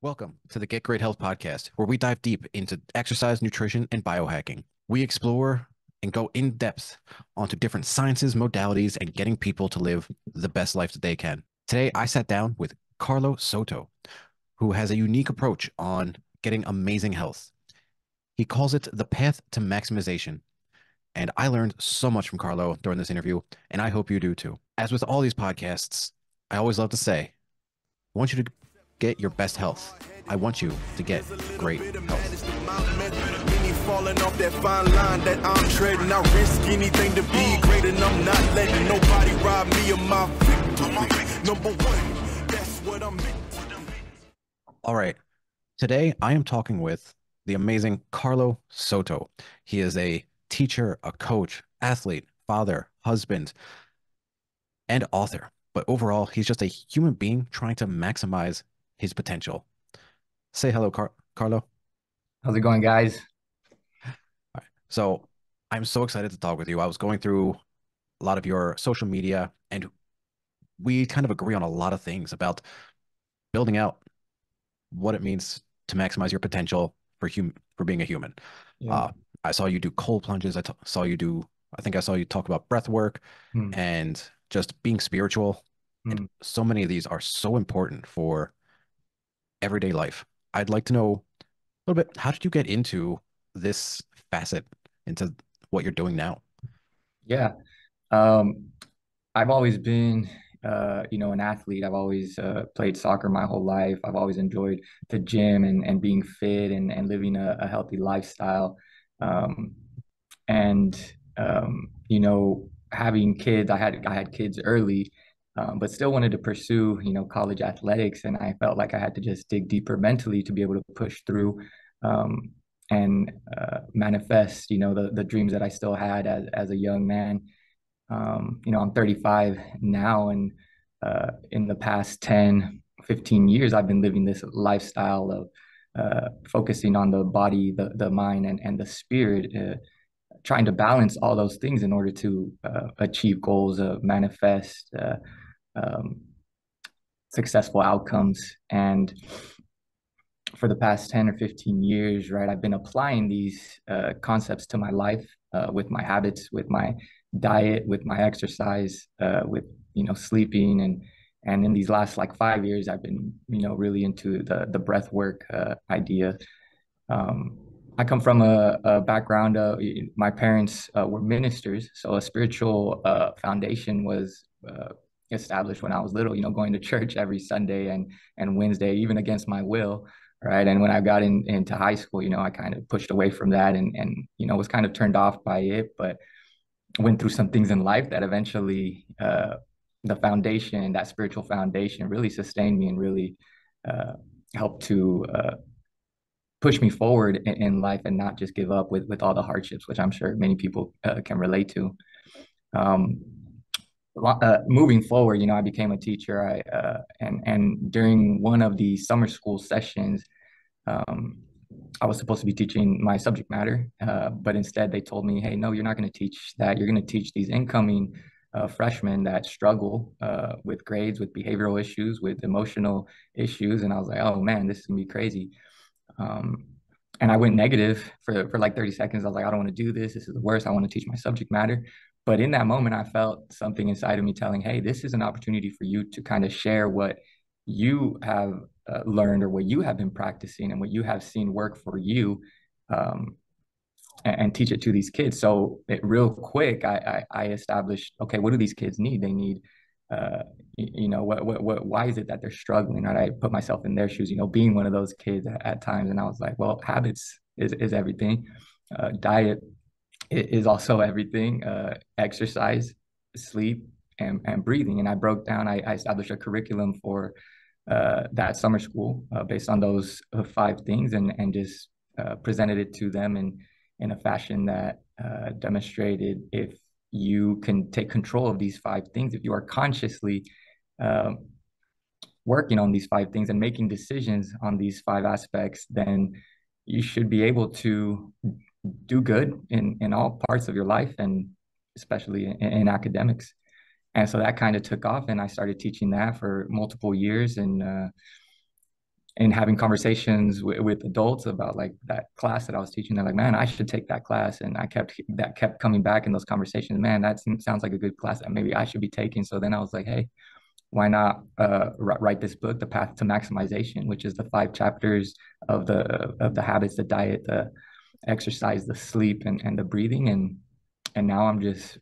Welcome to the Get Great Health podcast, where we dive deep into exercise, nutrition, and biohacking. We explore and go in depth onto different sciences, modalities, and getting people to live the best life that they can. Today, I sat down with Karlo Soto, who has a unique approach on getting amazing health. He calls it the path to maximization. And I learned so much from Karlo during this interview, and I hope you do too. As with all these podcasts, I always love to say, I want you to get your best health. I want you to get great health. Many falling off that fine line that I'm treading. I risk anything to be great, and I'm not letting nobody rob me of my victory. Number one, that's what I'm meant. All right. Today, I am talking with the amazing Karlo Soto. He is a teacher, a coach, athlete, father, husband, and author. But overall, he's just a human being trying to maximize his potential. Say hello, Karlo. How's it going, guys? All right. So I'm so excited to talk with you. I was going through a lot of your social media, and we kind of agree on a lot of things about building out what it means to maximize your potential for being a human. Yeah. I saw you do cold plunges. I think I saw you talk about breath work and just being spiritual. And so many of these are so important for everyday life. I'd like to know a little bit, how did you get into this facet, into what you're doing now? Yeah. I've always been, an athlete. I've always played soccer my whole life. I've always enjoyed the gym and being fit and living a healthy lifestyle. And, having kids, I had kids early, but still wanted to pursue, college athletics. And I felt like I had to just dig deeper mentally to be able to push through and manifest, the dreams that I still had as a young man. I'm 35 now, and in the past 10, 15 years, I've been living this lifestyle of focusing on the body, the mind, and the spirit, trying to balance all those things in order to achieve goals, manifest successful outcomes. And for the past 10 or 15 years, right, I've been applying these concepts to my life, with my habits, with my diet, with my exercise, with, sleeping. And in these last 5 years, I've been, really into the breath work idea. I come from a background of, my parents were ministers, so a spiritual foundation was established when I was little, going to church every Sunday and Wednesday, even against my will, right? And when I got into high school, I kind of pushed away from that and was kind of turned off by it, but went through some things in life that eventually the foundation, that spiritual foundation, really sustained me and really helped to push me forward in life and not just give up with all the hardships, which I'm sure many people can relate to. Moving forward, I became a teacher. And during one of the summer school sessions, I was supposed to be teaching my subject matter, but instead they told me, "Hey, no, you're not going to teach that. You're going to teach these incoming freshmen that struggle with grades, with behavioral issues, with emotional issues." And I was like, "Oh man, this is gonna be crazy." And I went negative for 30 seconds. I was like, "I don't want to do this. This is the worst. I want to teach my subject matter." But in that moment, I felt something inside of me telling, "Hey, this is an opportunity for you to kind of share what you have learned, or what you have been practicing, and what you have seen work for you, and teach it to these kids." So real quick, I established, okay, what do these kids need? They need, why is it that they're struggling? Right? I put myself in their shoes, being one of those kids at times. And I was like, well, habits is everything. Diet is also everything. Exercise, sleep, and breathing. And I broke down, I established a curriculum for that summer school based on those 5 things, and just presented it to them in a fashion that demonstrated, if you can take control of these 5 things, if you are consciously working on these 5 things and making decisions on these 5 aspects, then you should be able to do good in all parts of your life, and especially in academics. And so that kind of took off, and I started teaching that for multiple years. And and having conversations with adults about like that class that I was teaching. They're like, man, I should take that class. And that kept coming back in those conversations. Man, that sounds like a good class that maybe I should be taking. So then I was like, hey, why not write this book, The Path to Maximization, which is the 5 chapters of the habits, the diet, the exercise, the sleep, and the breathing. And now I'm just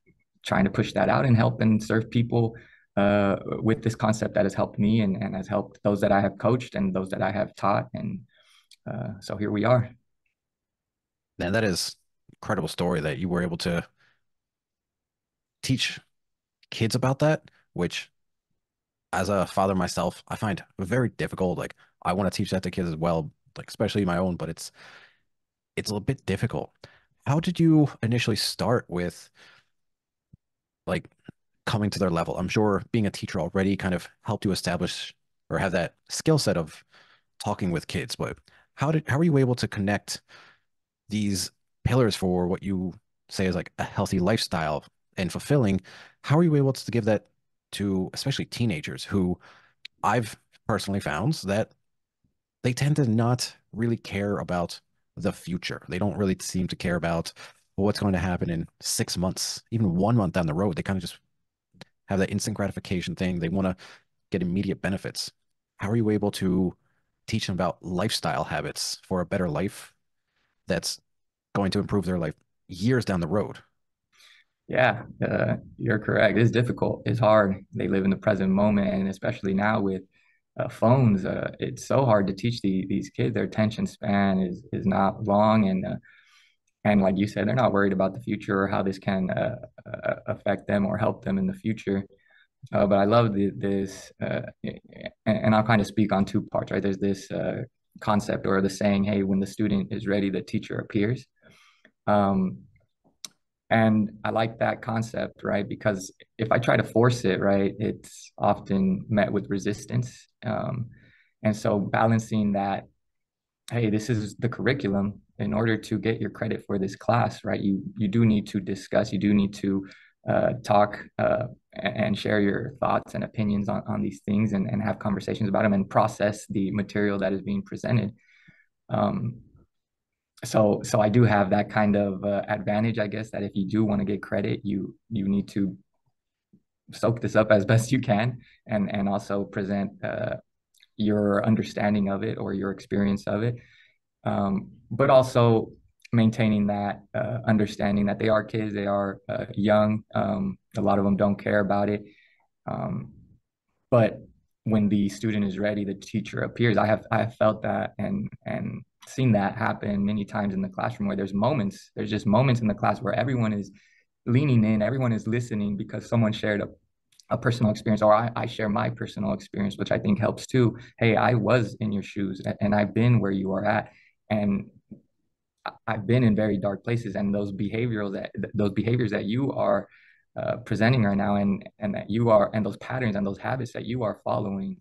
trying to push that out and help and serve people with this concept that has helped me and has helped those that I have coached and those that I have taught. And so here we are. And that is incredible story that you were able to teach kids about that, which as a father myself, I find very difficult. Like I want to teach that to kids as well, like especially my own, but it's a little bit difficult. How did you initially start with like coming to their level? I'm sure being a teacher already kind of helped you establish or have that skill set of talking with kids, but how were you able to connect these pillars for what you say is like a healthy lifestyle and fulfilling? How are you able to give that to especially teenagers who I've personally found that they tend to not really care about the future. They don't really seem to care about what's going to happen in 6 months, even 1 month down the road. They kind of just have that instant gratification thing. They want to get immediate benefits. How are you able to teach them about lifestyle habits for a better life that's going to improve their life years down the road? Yeah, you're correct. It's difficult. It's hard. They live in the present moment, and especially now with phones, it's so hard to teach these kids. Their attention span is not long, and like you said, they're not worried about the future or how this can affect them or help them in the future. But I love this, and I'll kind of speak on 2 parts, right? There's this concept or the saying, "Hey, when the student is ready, the teacher appears." Um, and I like that concept, right? Because if I try to force it, right, it's often met with resistance. And so balancing that, hey, this is the curriculum. In order to get your credit for this class, right, you do need to discuss, you do need to talk and share your thoughts and opinions on these things and have conversations about them and process the material that is being presented. Um, so I do have that kind of advantage, I guess, that if you do want to get credit, you need to soak this up as best you can and also present your understanding of it or your experience of it, but also maintaining that understanding that they are kids, they are young. A lot of them don't care about it, um, but when the student is ready, the teacher appears. I have felt that and seen that happen many times in the classroom where there's just moments in the class where everyone is leaning in, everyone is listening because someone shared a personal experience, or I share my personal experience, which I think helps too. Hey, I was in your shoes and I've been where you are at. And I've been in very dark places, and those behaviors that you are presenting right now, and that you are, and those patterns and those habits that you are following,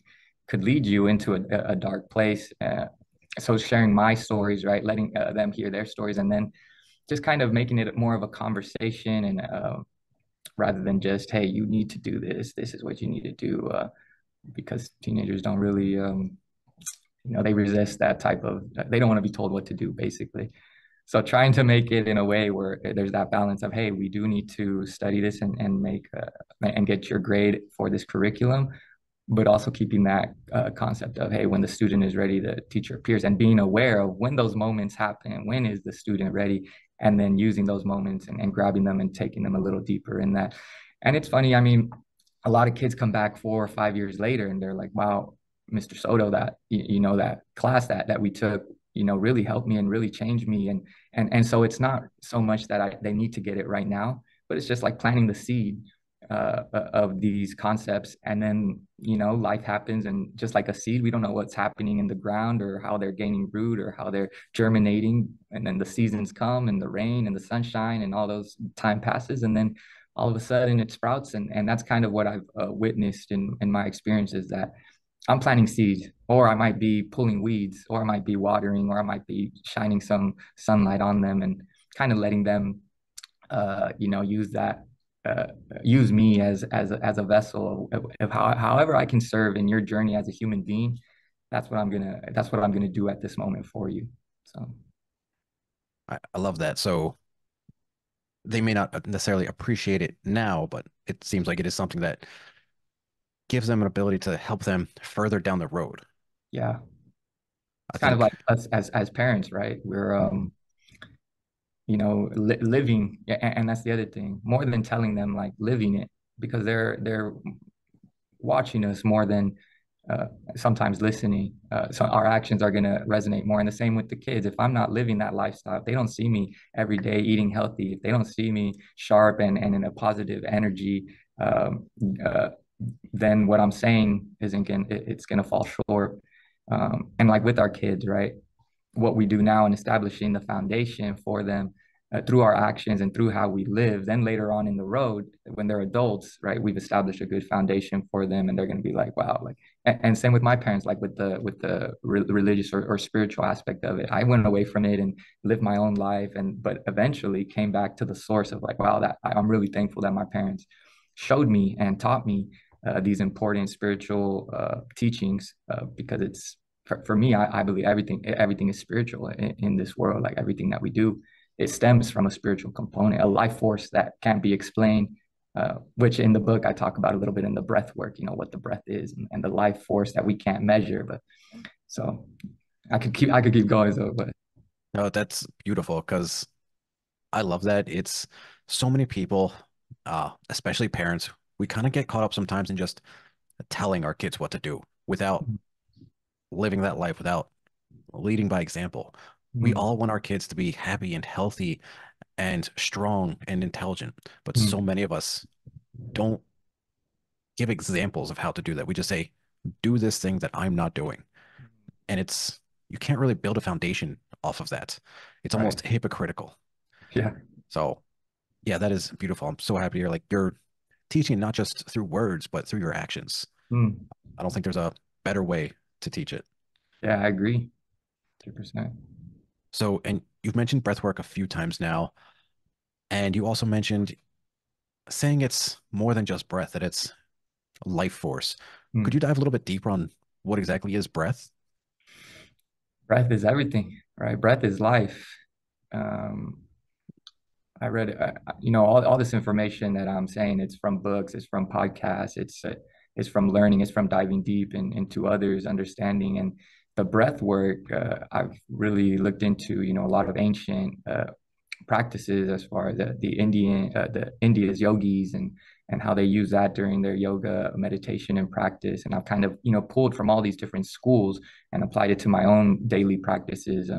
could lead you into a dark place. So sharing my stories, right, letting them hear their stories, and then just kind of making it more of a conversation, and rather than just, hey, you need to do this. This is what you need to do, because teenagers don't really, they resist that type of. They don't want to be told what to do, basically. So trying to make it in a way where there's that balance of, hey, we do need to study this and make and get your grade for this curriculum, but also keeping that concept of, hey, when the student is ready, the teacher appears, and being aware of when those moments happen and when is the student ready, and then using those moments and grabbing them and taking them a little deeper in that. And it's funny, I mean, a lot of kids come back 4 or 5 years later and they're like, wow, Mr. Soto, that that class that we took, really helped me and really changed me. And so it's not so much that they need to get it right now, but it's just like planting the seed of these concepts. And then, life happens, and just like a seed, we don't know what's happening in the ground or how they're gaining root or how they're germinating. And then the seasons come and the rain and the sunshine and all those time passes. And then all of a sudden it sprouts. And that's kind of what I've witnessed in my experiences, that I'm planting seeds, or I might be pulling weeds, or I might be watering, or I might be shining some sunlight on them and kind of letting them, use that, uh, use me as a vessel of however I can serve in your journey as a human being. that's what I'm gonna do at this moment for you. So I love that. So they may not necessarily appreciate it now, but it seems like it is something that gives them an ability to help them further down the road. yeah, I it's kind of think like us as parents, right? We're living, and that's the other thing, more than telling them, like living it, because they're watching us more than uh, sometimes listening. So our actions are going to resonate more. And the same with the kids. If I'm not living that lifestyle, if they don't see me every day eating healthy, if they don't see me sharp and in a positive energy, um, uh, then what I'm saying isn't going it's going to fall short. And like with our kids, right? What we do now in establishing the foundation for them through our actions and through how we live, then later on in the road, when they're adults, right, we've established a good foundation for them, and they're going to be like, wow, like, and same with my parents, like with the religious or spiritual aspect of it. I went away from it and lived my own life, but eventually came back to the source of like, wow, that I'm really thankful that my parents showed me and taught me these important spiritual teachings, because it's for me, I believe everything is spiritual in this world. Like everything that we do, it stems from a spiritual component, a life force that can't be explained. Which in the book I talk about a little bit in the breath work. What the breath is and the life force that we can't measure. But so I could keep going. So, but no, that's beautiful because I love that. It's so many people, especially parents, we kind of get caught up sometimes in just telling our kids what to do without living that life, without leading by example. We mm, all want our kids to be happy and healthy and strong and intelligent, but so mm, many of us don't give examples of how to do that. We just say, do this thing that I'm not doing. And you can't really build a foundation off of that. It's right, almost hypocritical. yeah, So, yeah, that is beautiful. I'm so happy you're teaching not just through words, but through your actions. mm, I don't think there's a better way to teach it. yeah, I agree, 100%. So, and you've mentioned breath work a few times now, and you also mentioned saying it's more than just breath, that it's life force. Could you Mm. dive a little bit deeper on what exactly is breath? Breath is everything, right? Breath is life. Um, I read, all this information that I'm saying, it's from books, it's from podcasts, it's from learning, it's from diving deep into others' understanding. And the breath work, I've really looked into, a lot of ancient practices as far as the India's yogis and how they use that during their yoga meditation and practice. And I've kind of, pulled from all these different schools and applied it to my own daily practices.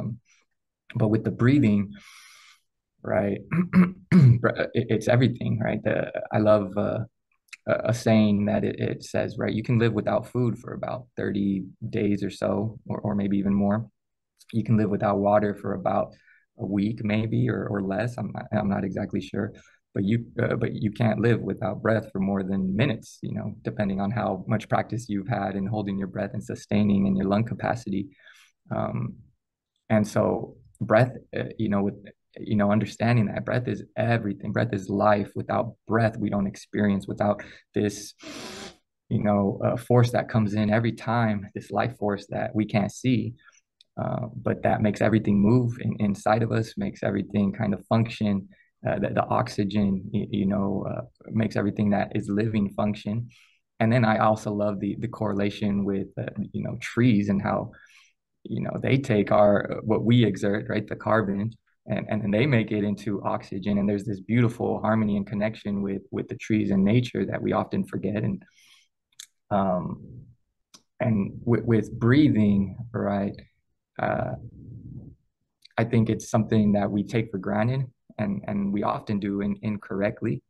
But with the breathing, right? It's everything, right? I love a saying that it says, right, you can live without food for about 30 days or so, or maybe even more. You can live without water for about a week, maybe, or less. I'm not exactly sure. But you can't live without breath for more than minutes, depending on how much practice you've had in holding your breath and sustaining and your lung capacity. Um, and so breath, with understanding that breath is everything. Breath is life. Without breath, we don't experience. Without this, force that comes in every time, this life force that we can't see, but that makes everything move inside of us, makes everything kind of function. The oxygen, makes everything that is living function. And then I also love the correlation with trees and how they take our what we exert, right, the carbon, and they make it into oxygen, and there's this beautiful harmony and connection with the trees and nature that we often forget. Um and with breathing, right, uh I think it's something that we take for granted, and we often do incorrectly.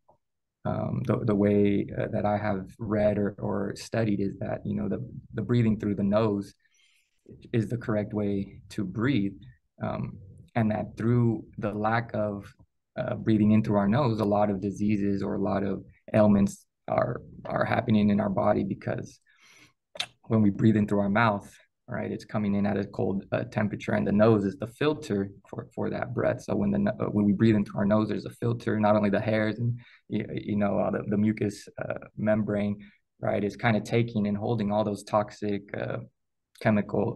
The way that I have read or studied is that the breathing through the nose is the correct way to breathe. Um, and that through the lack of breathing in through our nose, a lot of diseases or a lot of ailments are happening in our body, because when we breathe in through our mouth, right, it's coming in at a cold temperature, and the nose is the filter for that breath. So when we breathe into our nose, there's a filter. Not only the hairs and the mucous membrane, right, is kind of taking and holding all those toxic chemical,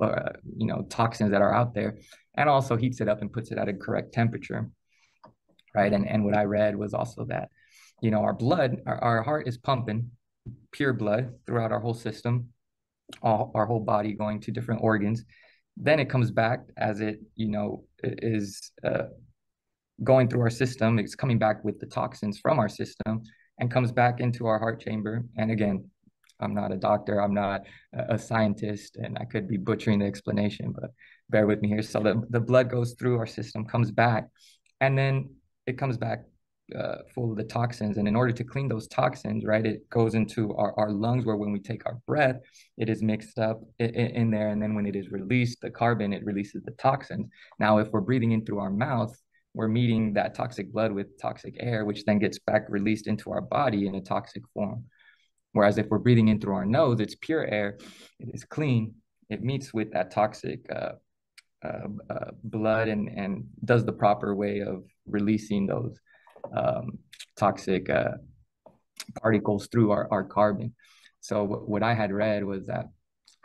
toxins that are out there, and also heats it up and puts it at a correct temperature, right? And what I read was also that, our blood, our heart is pumping pure blood throughout our whole system, our whole body, going to different organs. Then it comes back as it, is going through our system. It's coming back with the toxins from our system and comes back into our heart chamber. And again, I'm not a doctor, I'm not a scientist, and I could be butchering the explanation, but bear with me here. So the blood goes through our system, comes back, and then it comes back full of the toxins. And in order to clean those toxins, right, it goes into our lungs, where when we take our breath, it is mixed up in there. And then when it is released, the carbon, it releases the toxins. Now, if we're breathing in through our mouth, we're meeting that toxic blood with toxic air, which then gets back released into our body in a toxic form. Whereas if we're breathing in through our nose, it's pure air, it is clean, it meets with that toxic blood and does the proper way of releasing those toxic particles through our carbon. So what I had read was that,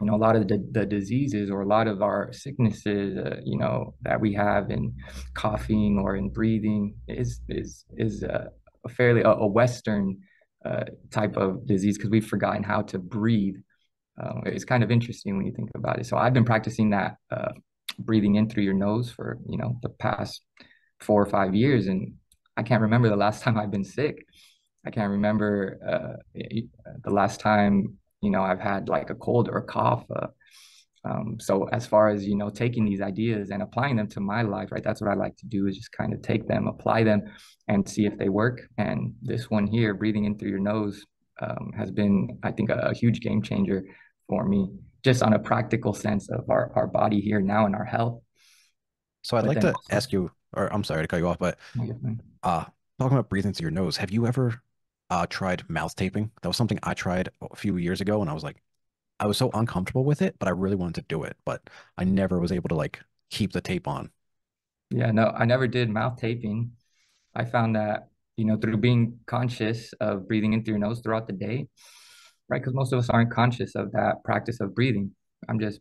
a lot of the diseases, or a lot of our sicknesses, that we have in coughing or in breathing is a fairly a Western type of disease, because we've forgotten how to breathe. It's kind of interesting when you think about it. So I've been practicing that breathing in through your nose for, the past 4 or 5 years, and I can't remember the last time I've been sick. I can't remember the last time, I've had like a cold or a cough. So as far as, taking these ideas and applying them to my life, right, that's what I like to do, is just kind of take them, apply them, and see if they work. And this one here, breathing in through your nose, has been, I think, a huge game changer for me, just on a practical sense of our body here now and our health. So I'd But like then to also, ask you, or I'm sorry to cut you off, but uh, talking about breathing through your nose, have you ever tried mouth taping? That was something I tried a few years ago, and I was like, I was so uncomfortable with it, but I really wanted to do it, but I never was able to like keep the tape on. yeah, no, I never did mouth taping. I found that, through being conscious of breathing in through your nose throughout the day, right? Because most of us aren't conscious of that practice of breathing. I'm just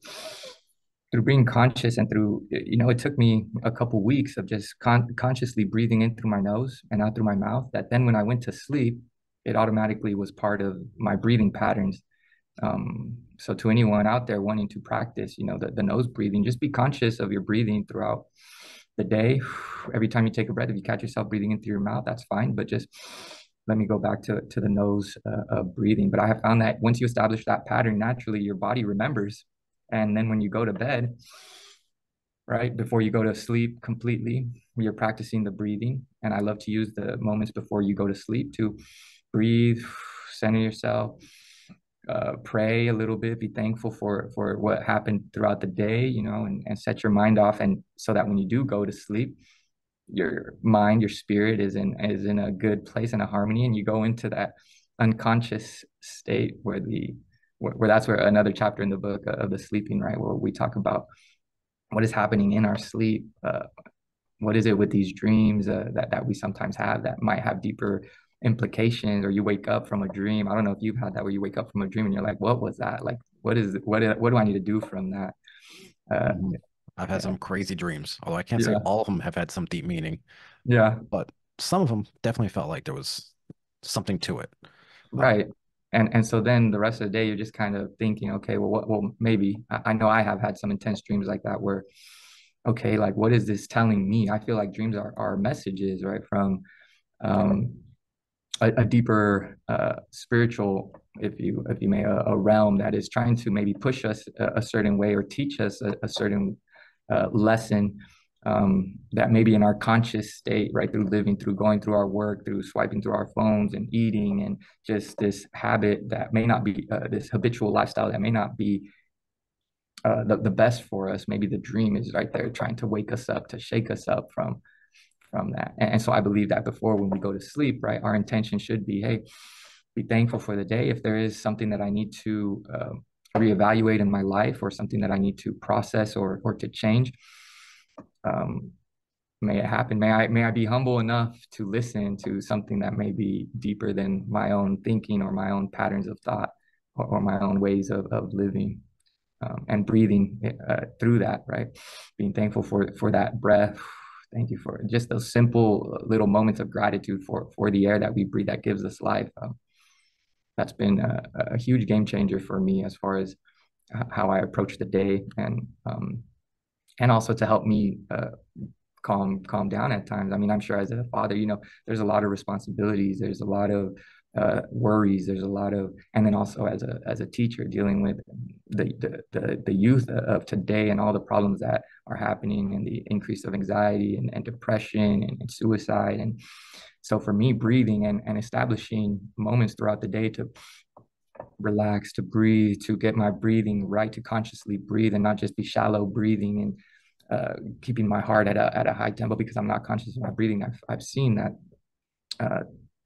through being conscious, and through, it took me a couple weeks of just consciously breathing in through my nose and out through my mouth, that then when I went to sleep, it automatically was part of my breathing patterns. So to anyone out there wanting to practice, the nose breathing, just be conscious of your breathing throughout the day. Every time you take a breath, if you catch yourself breathing in through your mouth, that's fine. But just let me go back to the nose breathing. But I have found that once you establish that pattern, naturally your body remembers. And then when you go to bed, right, before you go to sleep completely, you're practicing the breathing. And I love to use the moments before you go to sleep to breathe, center yourself, pray a little bit, be thankful for what happened throughout the day, and set your mind off. And so that when you do go to sleep, your mind, your spirit is in a good place and a harmony, and you go into that unconscious state where that's where another chapter in the book of the sleeping, right, where we talk about what is happening in our sleep. What is it with these dreams that we sometimes have that might have deeper implications, or you wake up from a dream. I don't know if you've had that, where you wake up from a dream and you're like, what was that? Like, what do I need to do from that? Uh, Mhm. I've had yeah, some crazy dreams, although I can't say yeah, all of them have had some deep meaning, yeah, but some of them definitely felt like there was something to it. Uh, right. And so then the rest of the day, you're just kind of thinking, okay, well, maybe I know I have had some intense dreams like that, where, okay, like, what is this telling me? I feel like dreams are messages, right, from um, a deeper spiritual, if you may, a realm that is trying to maybe push us a certain way, or teach us a certain lesson, that maybe in our conscious state, right, through living, through going through our work, through swiping through our phones and eating, and just this habit that may not be this habitual lifestyle that may not be the best for us. Maybe the dream is right there trying to wake us up, to shake us up from that. And so I believe that before, when we go to sleep, right, our intention should be, hey, be thankful for the day. If there is something that I need to reevaluate in my life, or something that I need to process, or to change, um, may it happen. May I be humble enough to listen to something that may be deeper than my own thinking, or my own patterns of thought, or my own ways of living. and breathing through that, right? Being thankful for that breath. Thank you for just those simple little moments of gratitude for the air that we breathe that gives us life. That's been a huge game changer for me as far as how I approach the day, and also to help me calm down at times. I mean, I'm sure as a father, there's a lot of responsibilities, there's a lot of worries, there's a lot of, and then also as a teacher dealing with the youth of today and all the problems that are happening and the increase of anxiety and depression and suicide. And so for me, breathing and establishing moments throughout the day to relax, to breathe, to get my breathing right, to consciously breathe and not just be shallow breathing and keeping my heart at a high tempo because I'm not conscious of my breathing. I've seen that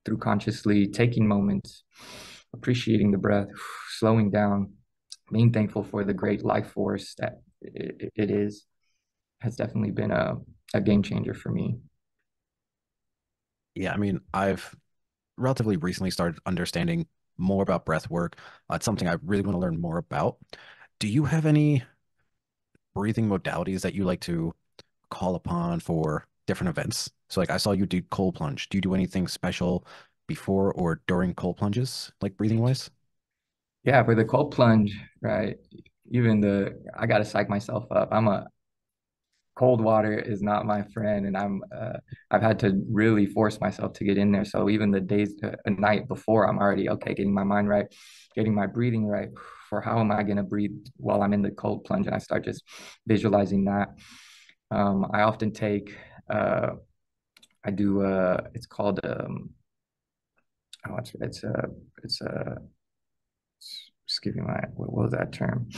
through consciously taking moments, appreciating the breath, slowing down, being thankful for the great life force that it is, has definitely been a game changer for me. Yeah, I mean, I've relatively recently started understanding more about breath work. It's something I really want to learn more about. Do you have any breathing modalities that you like to call upon for different events? So, like, I saw you do cold plunge. Do you do anything special before or during cold plunges, like breathing wise? Yeah, for the cold plunge, right? I gotta psych myself up. Cold water is not my friend, and I've had to really force myself to get in there. So even the days, a night before, I'm already okay, getting my mind right, getting my breathing right. For how am I gonna breathe while I'm in the cold plunge? And I start just visualizing that. I often take, I do, it's called, oh, it's excuse me, what was that term?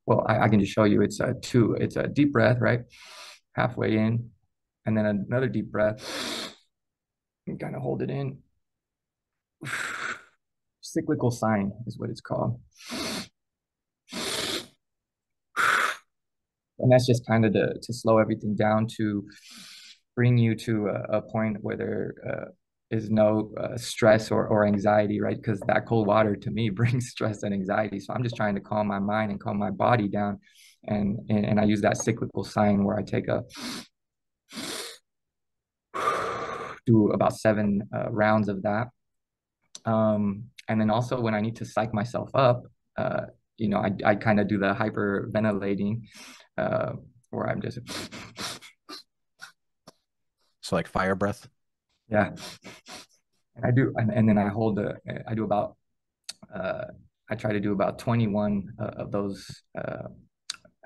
Well, I can just show you. It's a deep breath, right? Halfway in, and then another deep breath, and kind of hold it in. Cyclical sign is what it's called. And that's just kind of to slow everything down, to bring you to a point where there is no stress or anxiety, right? Because that cold water to me brings stress and anxiety. So I'm just trying to calm my mind and calm my body down. And I use that cyclical sign where I take a do about 7 rounds of that. And then also when I need to psych myself up, I kind of do the hyperventilating, where I'm just, So, like fire breath. yeah. And then I do about, uh, I try to do about 21 of those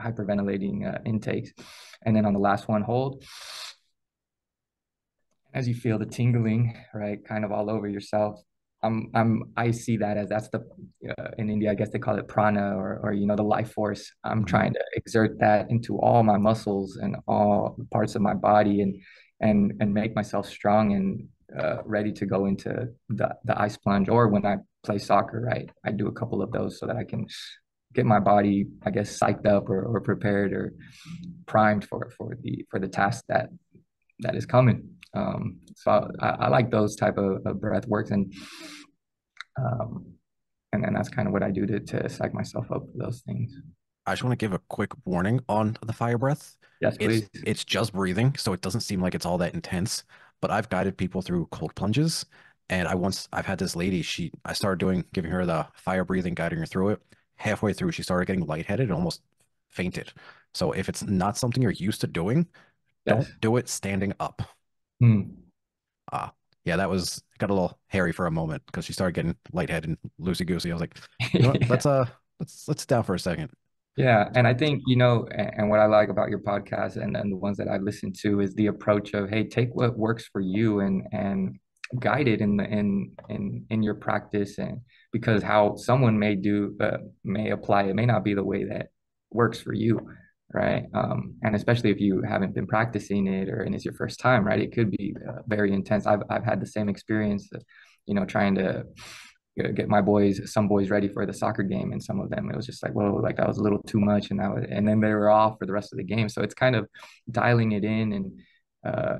hyperventilating intakes. And then on the last one, hold. As you feel the tingling, right, kind of all over yourself. I see that as that's the in India, I guess they call it prana or the life force. I'm Mhm. trying to exert that into all my muscles and all parts of my body and make myself strong and ready to go into the ice plunge. Or when I play soccer, right, I do a couple of those so that I can get my body, I guess, psyched up or prepared or primed for the task that is coming. So I like those type of breath works, um, and then that's kind of what I do to psych myself up for those things. I just want to give a quick warning on the fire breath. Yes, It's please. it's just breathing, so it doesn't seem like it's all that intense. But I've guided people through cold plunges, and I've had this lady. I started giving her the fire breathing, guiding her through it. Halfway through, she started getting lightheaded and almost fainted. So if it's not something you're used to doing, don't Yes. do it standing up. Hmm. Ah, yeah, that got a little hairy for a moment because she started getting lightheaded and loosey goosey. I was like, you know what? Yeah. Let's sit down for a second. Yeah, and I think, and what I like about your podcast and the ones that I've listened to is the approach of, hey, take what works for you and guide it in your practice, and because how someone may apply it may not be the way that works for you, right? And especially if you haven't been practicing it and it's your first time, right? It could be very intense. I've had the same experience, trying to get some boys ready for the soccer game, and some of them it was just like, whoa, like that was a little too much, and then they were off for the rest of the game. So it's kind of dialing it in and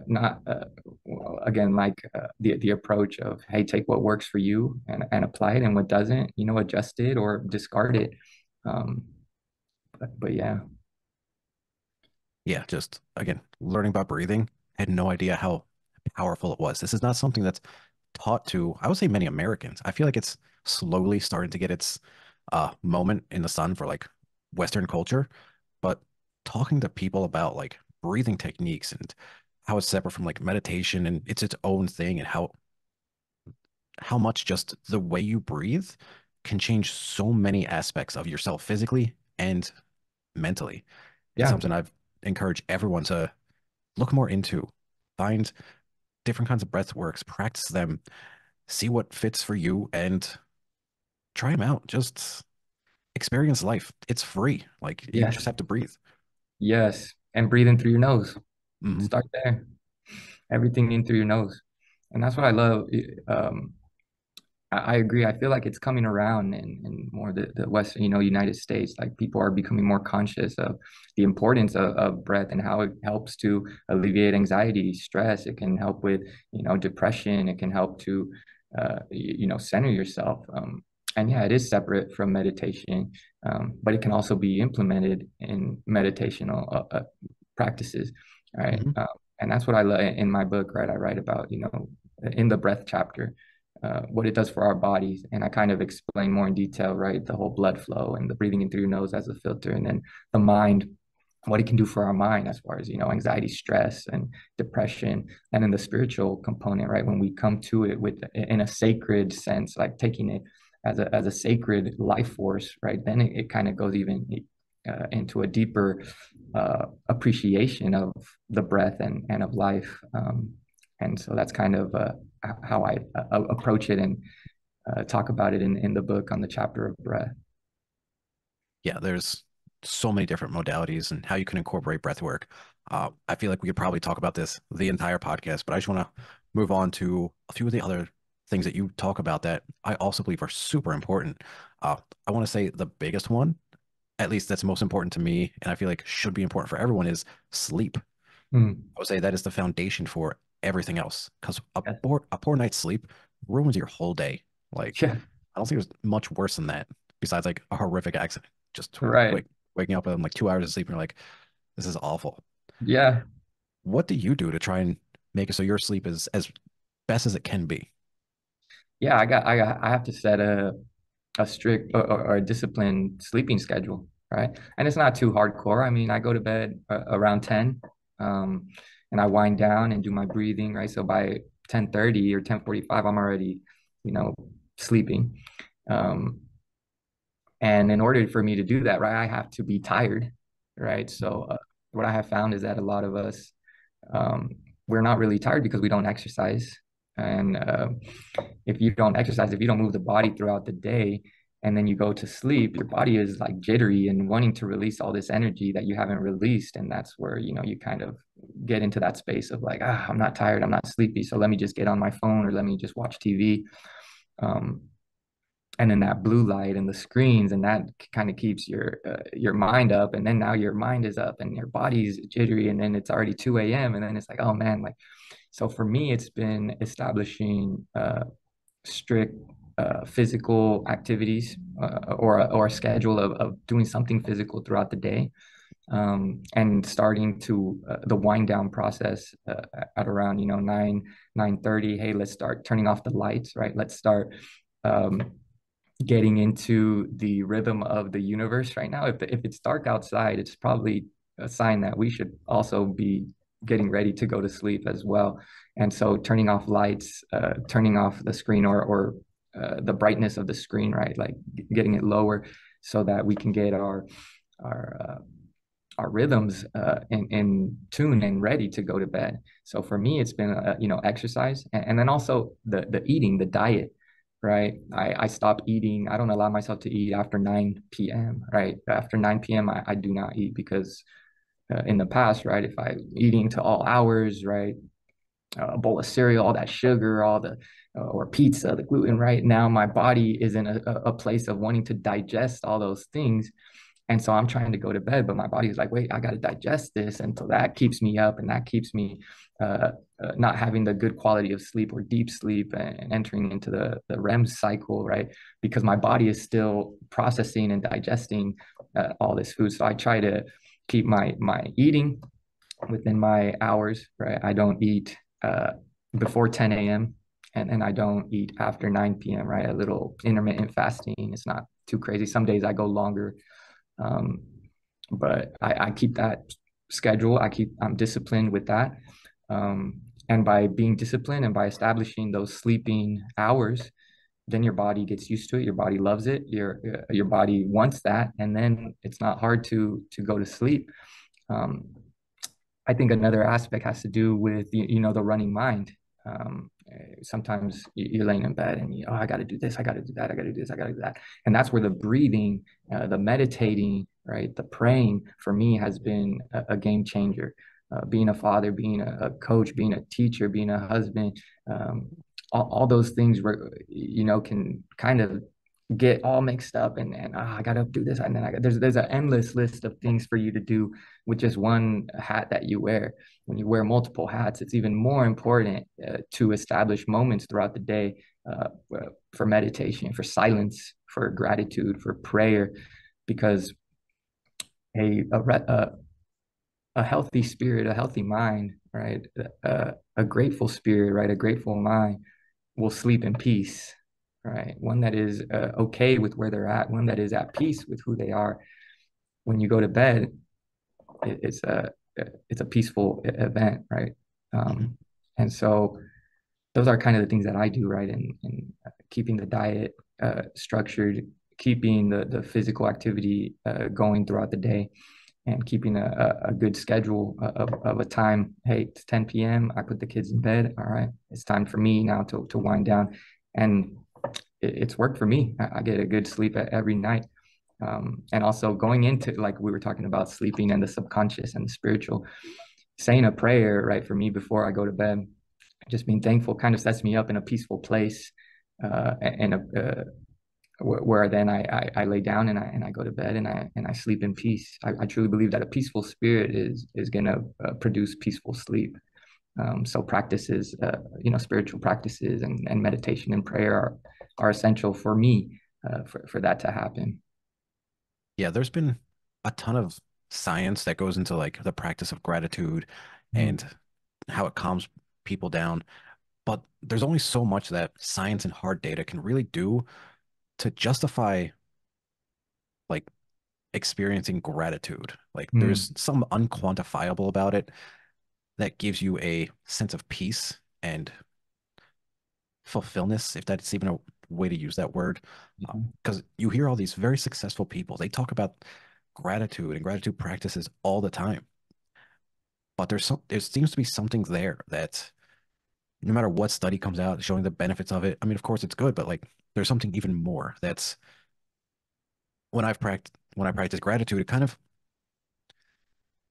not again, like the approach of, hey, take what works for you and apply it, and what doesn't, adjust it or discard it. um But yeah, Yeah, just again, learning about breathing, I had no idea how powerful it was. This is not something that's taught to, I would say, many Americans. I feel like it's slowly starting to get its moment in the sun for like Western culture, but talking to people about like breathing techniques and how it's separate from like meditation and it's its own thing and how much just the way you breathe can change so many aspects of yourself physically and mentally. It's yeah, something I've encouraged everyone to look more into, find different kinds of breath works, practice them, see what fits for you, and try them out. Just experience life. It's free. Like you yes, just have to breathe. yes. And breathing through your nose. Hmm. Start there. Everything in through your nose. And that's what I love. I agree. I feel like it's coming around in more the Western, United States. Like people are becoming more conscious of the importance of breath and how it helps to alleviate anxiety, stress. It can help with, depression. It can help to, center yourself. And yeah, it is separate from meditation, but it can also be implemented in meditational practices, right? Hmm. And that's what I love in my book, right? I write about, in the breath chapter what it does for our bodies. And I kind of explain more in detail, right? The whole blood flow and the breathing in through your nose as a filter, and then the mind, what it can do for our mind as far as, anxiety, stress, and depression. And then the spiritual component, right? When we come to it with in a sacred sense, like taking it as a sacred life force, right? Then it kind of goes even into a deeper appreciation of the breath and of life. And so that's kind of how I approach it and talk about it in the book on the chapter of breath. Yeah, there's so many different modalities and how you can incorporate breath work. I feel like we could probably talk about this the entire podcast, but I just want to move on to a few of the other things that you talk about that I also believe are super important. I want to say the biggest one, at least that's most important to me, and I feel like should be important for everyone, is sleep. Mm. I would say that is the foundation for everything else because Yes. a poor night's sleep ruins your whole day. Like, Yeah. I don't think there's much worse than that besides like a horrific accident. Just Right. waking up with like 2 hours of sleep and you're like, this is awful. Yeah. What do you do to try and make it so your sleep is as best as it can be? Yeah. I have to set a strict or a disciplined sleeping schedule, right? And it's not too hardcore. I mean, I go to bed around 10, um, and I wind down and do my breathing, right? So by 10:30 or 10:45, I'm already, you know, sleeping. Um, And in order for me to do that, right, I have to be tired, right? So what I have found is that a lot of us, um, we're not really tired because we don't exercise. And if you don't exercise, if you don't move the body throughout the day, and then you go to sleep, your body is like jittery and wanting to release all this energy that you haven't released. And that's where, you kind of get into that space of like, I'm not tired, I'm not sleepy. So let me just get on my phone or let me just watch TV. Um, and then that blue light and the screens and that kind of keeps your mind up, and then now your mind is up and your body's jittery, and then it's already 2 a.m. and then it's like, oh man, like, so for me it's been establishing strict physical activities, or a schedule of doing something physical throughout the day, and starting to the wind down process at around 9:30. Hey, let's start turning off the lights, right? Let's start um, getting into the rhythm of the universe right now. If it's dark outside, it's probably a sign that we should also be getting ready to go to sleep as well. And so turning off lights, turning off the screen, or the brightness of the screen, right? Like getting it lower so that we can get our our rhythms in tune and ready to go to bed. So for me, it's been exercise, and then also the eating, the diet, right? I stop eating. I don't allow myself to eat after 9 p.m. Right after 9 p.m. I do not eat because in the past, right, if I eating to all hours, right, a bowl of cereal, all that sugar, all the or pizza, the gluten, right? Now my body is in a place of wanting to digest all those things. And so I'm trying to go to bed, but my body's like, wait, I got to digest this. And so that keeps me up, and that keeps me not having the good quality of sleep or deep sleep, and entering into the REM cycle, right? Because my body is still processing and digesting all this food. So I try to keep my eating within my hours, right? I don't eat before 10 a.m. And I don't eat after 9 p.m., right? A little intermittent fasting. It's not too crazy. Some days I go longer. Um, but I keep that schedule. I'm disciplined with that. And by being disciplined and by establishing those sleeping hours, then your body gets used to it. Your body loves it. Your body wants that, and then it's not hard to go to sleep. Um, I think another aspect has to do with the running mind. Sometimes you're laying in bed and I got to do this, I got to do that, I got to do this, I got to do that, and that's where the breathing, the meditating, right, the praying for me has been a game changer. Being a father, being a coach, being a teacher, being a husband, all those things can kind of get all mixed up and I gotta do this and then there's an endless list of things for you to do with just one hat that you wear. When you wear multiple hats, it's even more important to establish moments throughout the day uh, for meditation, for silence, for gratitude, for prayer, because a a, a healthy spirit, a healthy mind, right, a grateful spirit, right, a grateful mind will sleep in peace, right? One that is okay with where they're at, one that is at peace with who they are. When you go to bed, it's a peaceful event, right? Mm-hmm. And so those are kind of the things that I do, right? And keeping the diet structured, keeping the physical activity going throughout the day, and keeping a good schedule of a time. Hey, it's 10 p.m. I put the kids in bed. All right, it's time for me now to wind down. And it's worked for me. I get a good sleep every night. And also going into, like we were talking about, sleeping and the subconscious and the spiritual, saying a prayer, right, for me before I go to bed, just being thankful kind of sets me up in a peaceful place, and where then I lay down and I go to bed and I sleep in peace. I truly believe that a peaceful spirit is gonna produce peaceful sleep. So practices, spiritual practices and meditation and prayer are essential for me, for that to happen. Yeah, there's been a ton of science that goes into like the practice of gratitude Mm. and how it calms people down. But there's only so much that science and hard data can really do to justify like experiencing gratitude. Like Mm. there's some unquantifiable about it that gives you a sense of peace and fulfillment, if that's even a way to use that word. Mhm. Because you hear all these very successful people, they talk about gratitude and gratitude practices all the time. But there seems to be something there that no matter what study comes out showing the benefits of it, I mean, of course it's good, but like there's something even more that's when I practice gratitude, it kind of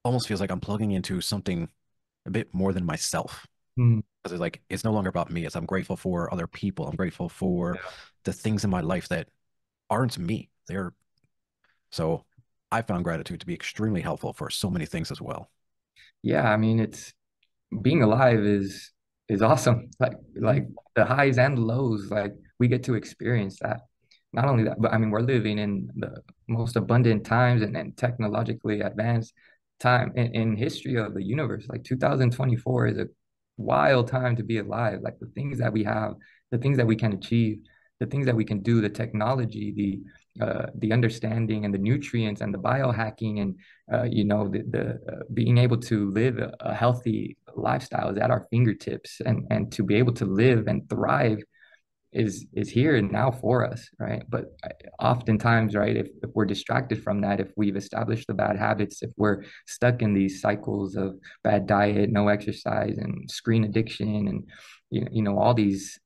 almost feels like I'm plugging into something a bit more than myself. Mm. Because it's like it's no longer about me. It's I'm grateful for other people. I'm grateful for Yeah. the things in my life that aren't me. They're so I found gratitude to be extremely helpful for so many things as well. Yeah, I mean, it's being alive is awesome. Like the highs and the lows, like we get to experience that. Not only that, but I mean, we're living in the most abundant times and technologically advanced time in history of the universe. Like 2024 is a wild time to be alive. Like the things that we have, the things that we can achieve, the things that we can do, the technology, the understanding and the nutrients and the biohacking and the being able to live a healthy lifestyle is at our fingertips, and to be able to live and thrive is here and now for us, right? But oftentimes, right, if we're distracted from that, if we've established the bad habits, if we're stuck in these cycles of bad diet, no exercise, and screen addiction, and all these,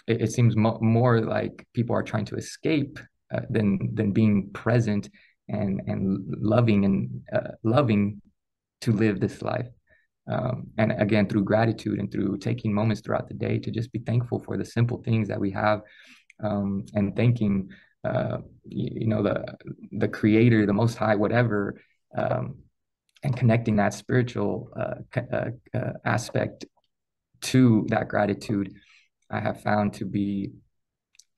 it seems more like people are trying to escape than being present and loving to live this life. And again, through gratitude and through taking moments throughout the day to just be thankful for the simple things that we have, and thanking, the Creator, the Most High, whatever, um, and connecting that spiritual aspect to that gratitude, I have found to be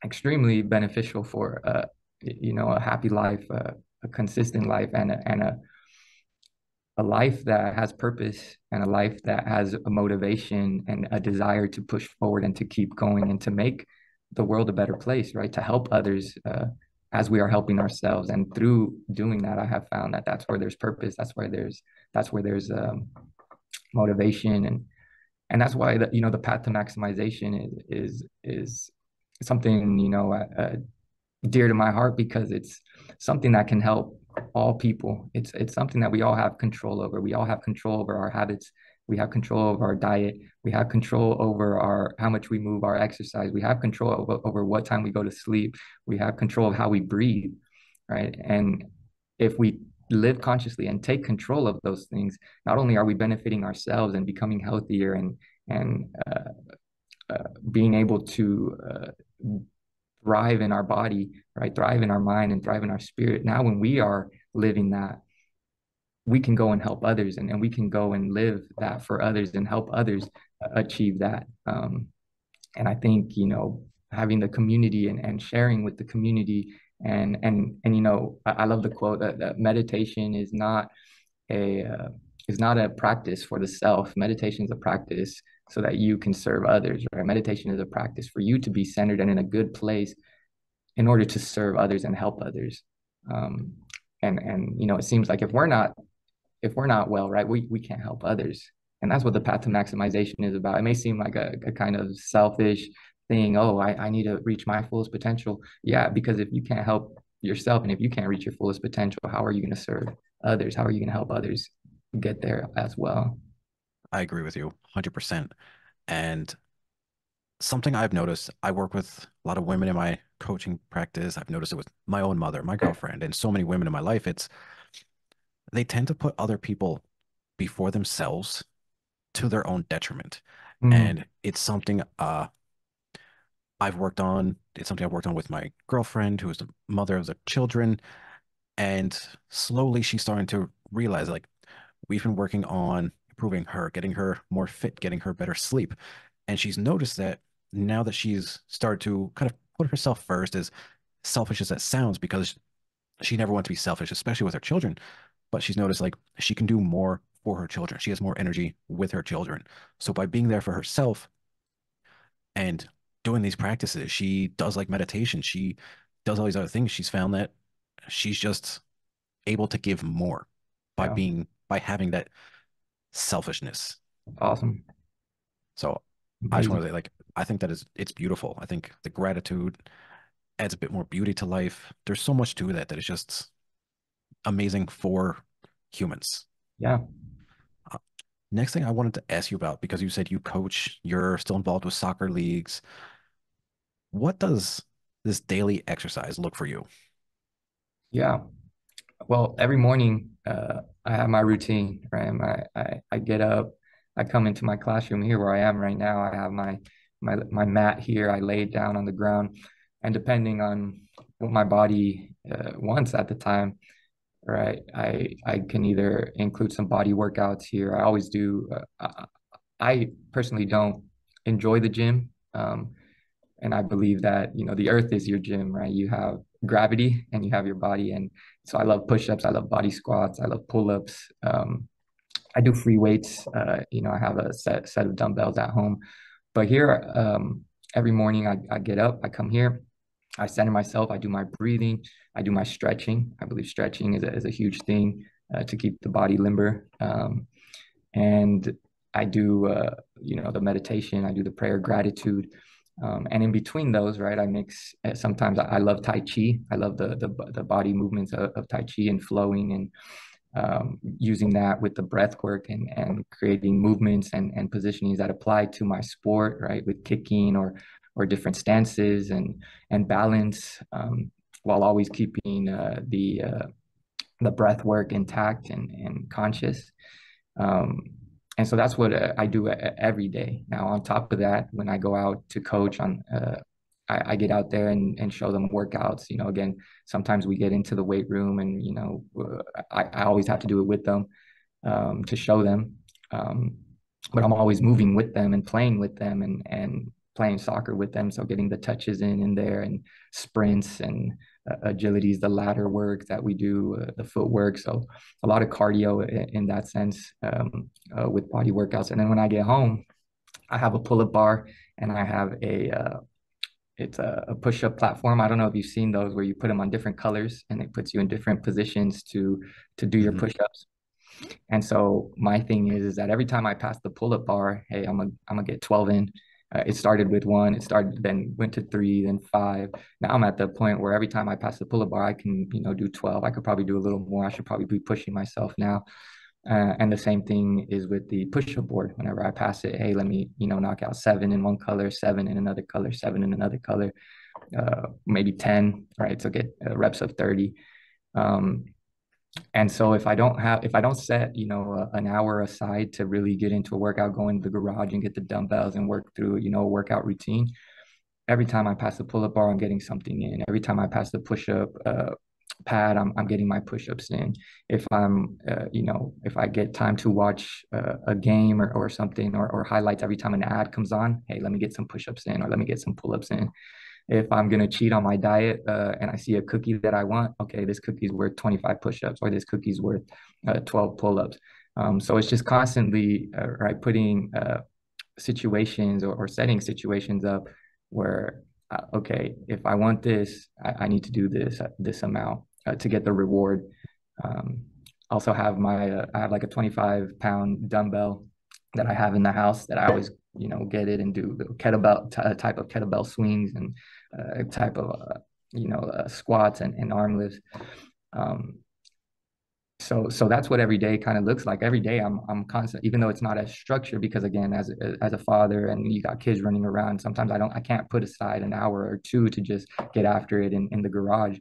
extremely beneficial for a happy life, a consistent life and a life that has purpose and a life that has a motivation and a desire to push forward and to keep going and to make the world a better place, right? To help others as we are helping ourselves. And through doing that, I have found that that's where there's purpose. That's where there's motivation, and that's why the path to maximization is something dear to my heart, because it's something that can help all people. It's something that we all have control over. We all have control over our habits. We have control over our diet. We have control over our how much we move, our exercise. We have control over what time we go to sleep. We have control of how we breathe, right? And if we live consciously and take control of those things, not only are we benefiting ourselves and becoming healthier and being able to thrive in our body, right? Thrive in our mind and thrive in our spirit. Now, when we are living that, we can go and help others, and we can go and live that for others and help others achieve that. And I think, having the community and sharing with the community I love the quote that meditation a is not a practice for the self. Meditation is a practice so that you can serve others, right? Meditation is a practice for you to be centered and in a good place in order to serve others and help others. And it seems like if we're not well, right, we can't help others. And that's what the path to maximization is about. It may seem like a kind of selfish thing. Oh, I need to reach my fullest potential. Yeah, because if you can't help yourself and if you can't reach your fullest potential, how are you going to serve others? How are you going to help others get there as well? I agree with you 100%. And something I've noticed, I work with a lot of women in my coaching practice. I've noticed it with my own mother, my girlfriend, and so many women in my life. They tend to put other people before themselves to their own detriment. Mm, And it's something I've worked on. It's something I've worked on with my girlfriend, who is the mother of the children. And slowly she's starting to realize, like, we've been working on improving her, getting her more fit, getting her better sleep. And she's noticed that now that she's started to kind of put herself first, as selfish as that sounds, because she never wanted to be selfish, especially with her children. But she's noticed, like, she can do more for her children. She has more energy with her children. So by being there for herself and doing these practices, she does like meditation. She does all these other things. She's found that she's just able to give more yeah, by having that selfishness. awesome, So I just want amazing. to say, like, I think it's beautiful. I think the gratitude adds a bit more beauty to life. There's so much to that is just amazing for humans. Yeah, Uh, Next thing I wanted to ask you about, because you said you coach, you're still involved with soccer leagues. What does this daily exercise look for you? yeah. Well, every morning, I have my routine, right? I get up, I come into my classroom here where I am right now. I have my mat here. I lay it down on the ground, and depending on what my body wants at the time, right? I can either include some body workouts here. I always do. I personally don't enjoy the gym. And I believe that, the earth is your gym, right? You have gravity and you have your body. And so I love push-ups, I love body squats, I love pull-ups. I do free weights. I have a set of dumbbells at home. But here, every morning I get up, I come here, I center myself, I do my breathing, I do my stretching. I believe stretching is a huge thing to keep the body limber. And I do, the meditation, I do the prayer, gratitude. And in between those, right, I mix. Sometimes I love Tai Chi. I love the body movements of Tai Chi and flowing and using that with the breath work and creating movements and positionings that apply to my sport, right, with kicking or different stances and balance, while always keeping the breath work intact and conscious. Um, and so that's what I do every day. Now, on top of that, when I go out to coach I get out there and show them workouts. Again, sometimes we get into the weight room and, I always have to do it with them to show them. But I'm always moving with them and playing with them and playing soccer with them. So getting the touches in there and sprints and agilities, the ladder work that we do, the footwork. So a lot of cardio in that sense, with body workouts. And then when I get home, I have a pull-up bar, and I have it's a push-up platform. I don't know if you've seen those where you put them on different colors and it puts you in different positions to do your Hmm. push-ups. And so my thing is that every time I pass the pull-up bar, hey, I'm gonna get 12 in. It started with one, it started then went to three, then five. Now I'm at the point where every time I pass the pull-up bar, I can, do 12. I could probably do a little more. I should probably be pushing myself now. And the same thing is with the push-up board. Whenever I pass it, hey, let me, knock out seven in one color, seven in another color, seven in another color, maybe 10, right? So get reps of 30. Um, and so if I don't set, an hour aside to really get into a workout, go into the garage and get the dumbbells and work through, a workout routine, every time I pass the pull-up bar, I'm getting something in. Every time I pass the push-up pad, I'm getting my push-ups in. If I get time to watch a game or something, or highlights every time an ad comes on, hey, let me get some push-ups in, or let me get some pull-ups in. If I'm gonna cheat on my diet, and I see a cookie that I want, okay, this cookie's worth 25 push-ups, or this cookie's worth 12 pull-ups. So it's just constantly right, putting situations, or setting situations up where, okay, if I want this, I need to do this amount to get the reward. Um, Also have I have like a 25-pound dumbbell that I have in the house that I always, get it and do the kettlebell type of kettlebell swings, and type of squats and arm lifts. Um, so that's what every day kind of looks like. Every day I'm constant, even though it's not as structured, because again, as a father and you got kids running around, sometimes I can't put aside an hour or two to just get after it in the garage.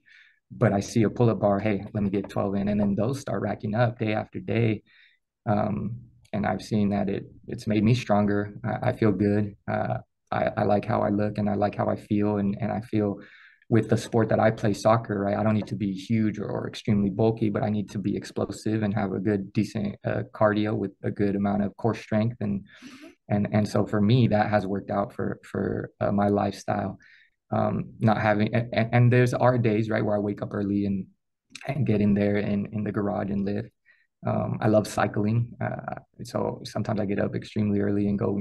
But I see a pull-up bar, hey, let me get 12 in, and then those start racking up day after day. um, and I've seen that it's made me stronger. I feel good. I like how I look, and I like how I feel, and I feel with the sport that I play, soccer, right? I don't need to be huge or extremely bulky, but I need to be explosive and have a good, decent cardio with a good amount of core strength, and so for me, that has worked out for my lifestyle. Not having and there's our days, right, where I wake up early and get in there in the garage and lift. I love cycling. So sometimes I get up extremely early and go,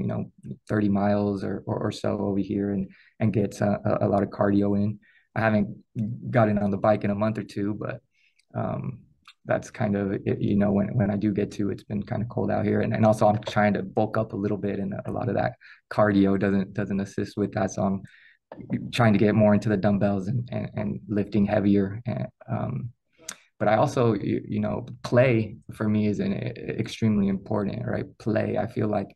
30 miles or so over here, and get a lot of cardio in. I haven't gotten on the bike in a month or two, but um, that's kind of it, when I do get to, it's been kind of cold out here. And also I'm trying to bulk up a little bit, and a lot of that cardio doesn't assist with that. So I'm trying to get more into the dumbbells and lifting heavier. But I also, play for me is extremely important, right? Play. I feel like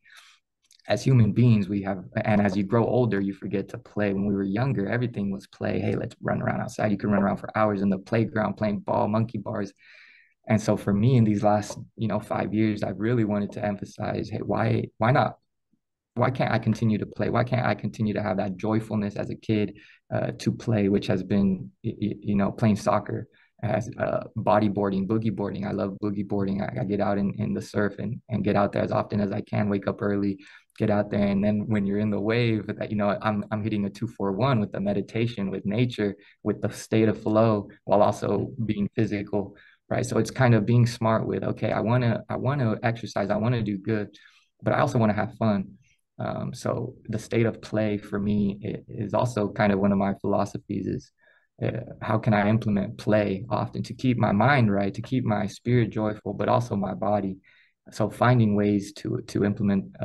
as human beings, and as you grow older, you forget to play. When we were younger, everything was play. Hey, let's run around outside. You can run around for hours in the playground playing ball, monkey bars. And so for me, in these last, 5 years, I've really wanted to emphasize, hey, why not? Why can't I continue to play? Why can't I continue to have that joyfulness as a kid, to play, which has been, playing soccer, as bodyboarding, boogie boarding. I love boogie boarding. I get out in the surf, and get out there as often as I can, wake up early, get out there. And then when you're in the wave, that, I'm hitting a 2-4-1 with the meditation, with nature, with the state of flow, while also being physical, right? So it's kind of being smart with, okay, I want to exercise, I want to do good, but I also want to have fun. So the state of play for me is also kind of one of my philosophies, is how can I implement play often to keep my mind right, to keep my spirit joyful, but also my body. So finding ways to implement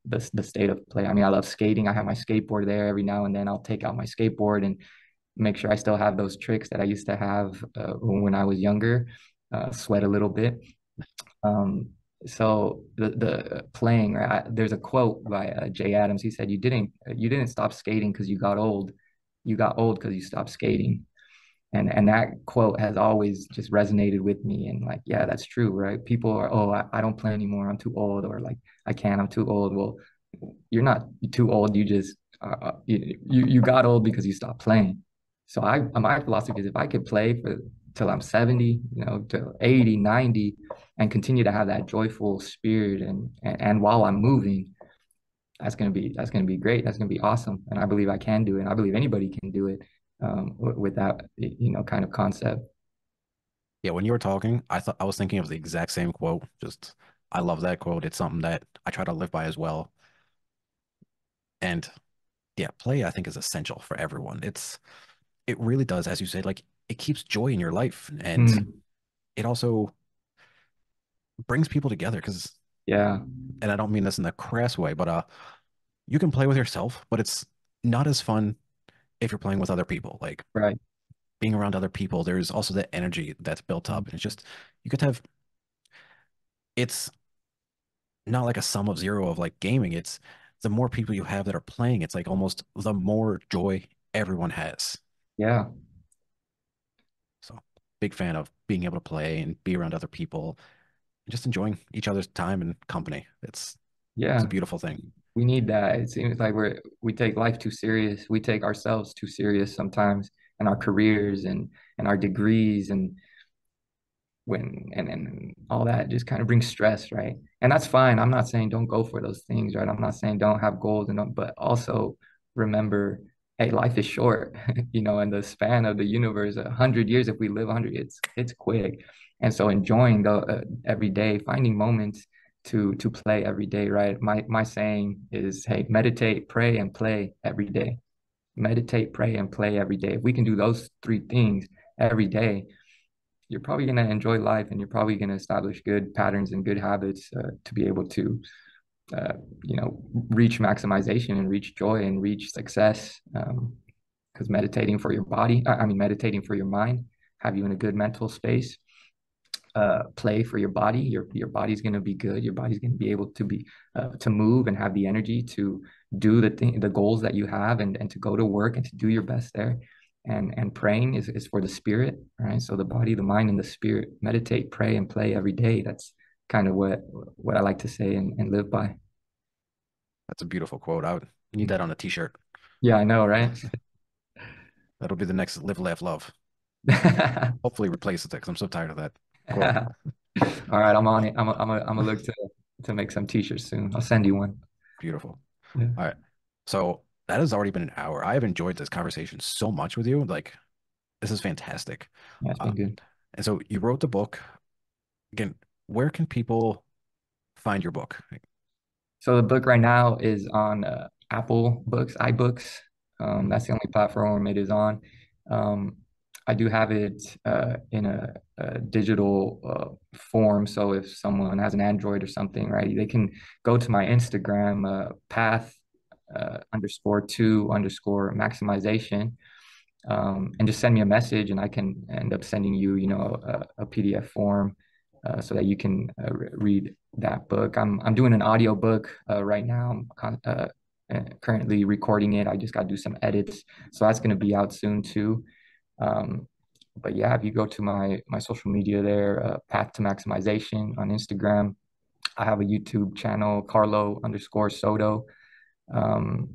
the state of play. I mean, I love skating. I have my skateboard there. Every now and then I'll take out my skateboard and make sure I still have those tricks that I used to have when I was younger. Sweat a little bit. Um, so the playing, right? There's a quote by Jay Adams. He said, "You didn't stop skating because you got old. You got old because you stopped skating." And that quote has always just resonated with me. And like, yeah, that's true, right? People are, oh, I don't play anymore. I'm too old, or like, I'm too old. Well, you're not too old. You just you got old because you stopped playing. So my philosophy is, if I could play for till I'm 70, to 80, 90, and continue to have that joyful spirit, and while I'm moving, that's gonna be great. That's gonna be awesome. And I believe I can do it. And I believe anybody can do it. with that, kind of concept. Yeah, when you were talking, I was thinking of the exact same quote. Just I love that quote. It's something that I try to live by as well. And yeah, play I think is essential for everyone. It really does, as you said, like it keeps joy in your life, and Mm, it also brings people together because, yeah, and I don't mean this in the crass way, but you can play with yourself, but it's not as fun if you're playing with other people. Like right. being around other people, there's also that energy that's built up, and it's just you could have. It's not like a sum of zero of like gaming. It's the more people you have that are playing, it's like almost the more joy everyone has. Yeah, So big fan of being able to play and be around other people and just enjoying each other's time and company. It's yeah. a beautiful thing. We need that. It seems like we take life too serious. We take ourselves too serious sometimes, and our careers and our degrees and all that just kind of brings stress, right? And that's fine. I'm not saying don't go for those things, right? I'm not saying don't have goals but also remember, hey, life is short, and the span of the universe, 100 years, if we live 100, it's quick. And so enjoying the every day, finding moments to play every day, right? My saying is, hey, meditate, pray, and play every day. Meditate, pray, and play every day. If we can do those three things every day, you're probably going to enjoy life, and you're probably going to establish good patterns and good habits to be able to uh, reach maximization and reach joy and reach success, because meditating for your body, I mean meditating for your mind, have you in a good mental space. Play for your body, your body's going to be good, your body's going to be able to move and have the energy to do the goals that you have, and to go to work and to do your best there. And praying is for the spirit, right? So the body, the mind, and the spirit. Meditate, pray, and play every day. That's kind of what I like to say and live by. That's a beautiful quote. I would need that on a t-shirt. Yeah, I know, right? That'll be the next live, laugh, love. Hopefully replace it because I'm so tired of that quote. All right, I'm on it. I'm a look to make some t-shirts soon. I'll send you one. Beautiful. Yeah, All right. So that has already been an hour. I have enjoyed this conversation so much with you. Like, this is fantastic. yeah, it's Uh, been good. and so you wrote the book. Again, where can people find your book? So the book right now is on Apple Books, iBooks. That's the only platform it is on. Um, I do have it in a digital form. So if someone has an Android or something, right, they can go to my Instagram, path _2 _ maximization, and just send me a message, and I can end up sending you, a PDF form, so that you can read that book. I'm doing an audio book right now. Currently recording it. I just got to do some edits, so that's going to be out soon too. Um, but yeah, if you go to my social media there, Path to Maximization on Instagram. I have a YouTube channel, Karlo _ Soto. Um,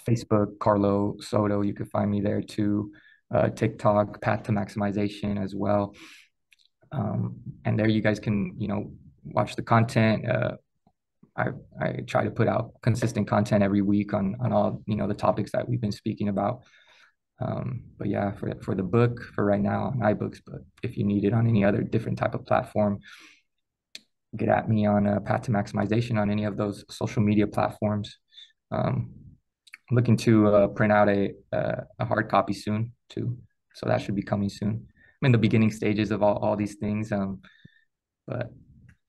Facebook, Karlo Soto. You could find me there too. TikTok, Path to Maximization as well. And there you guys can, watch the content. I, I try to put out consistent content every week on all, the topics that we've been speaking about. But yeah, for the book, for right now on iBooks, but if you need it on any other different type of platform, get at me on Path to Maximization on any of those social media platforms. Um, I'm looking to print out a hard copy soon too, so that should be coming soon. I'm in the beginning stages of all these things, but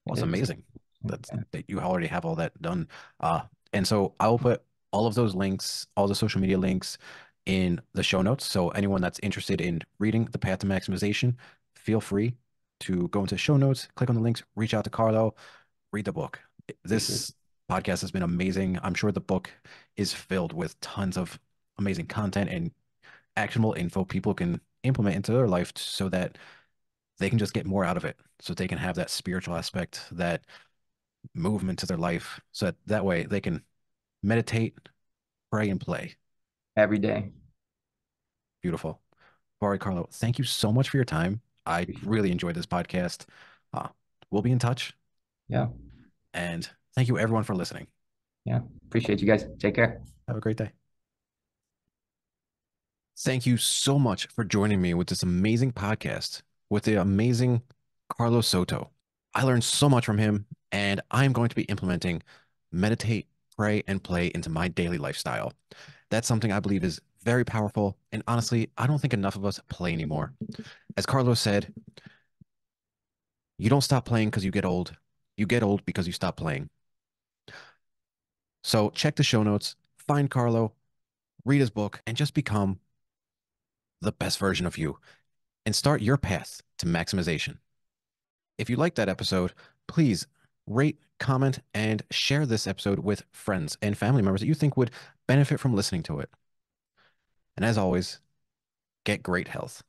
Well, it's it's amazing that you already have all that done. Uh, and so I will put all of those links, all the social media links in the show notes. So anyone that's interested in reading The Path to Maximization, feel free to go into show notes, click on the links, reach out to Karlo, read the book. appreciate This podcast has been amazing. I'm sure the book is filled with tons of amazing content and actionable info people can implement into their life so that they can just get more out of it. So they can have that spiritual aspect, that movement to their life. So that way they can meditate, pray, and play. every day. Beautiful. All right, Karlo, thank you so much for your time. I Appreciate really enjoyed this podcast. Uh, we'll be in touch. Yeah, And thank you, everyone, for listening. yeah. Appreciate you guys. Take care. Have a great day. Thank you so much for joining me with this amazing podcast with the amazing Karlo Soto. I learned so much from him, and I'm going to be implementing meditate, pray, and play into my daily lifestyle. That's something I believe is very powerful. And honestly, I don't think enough of us play anymore. As Carlos said, you don't stop playing because you get old. You get old because you stop playing. So check the show notes, find Carlo, read his book, and just become the best version of you and start your path to maximization. If you liked that episode, please rate, comment, and share this episode with friends and family members that you think would benefit from listening to it. And as always, get great health.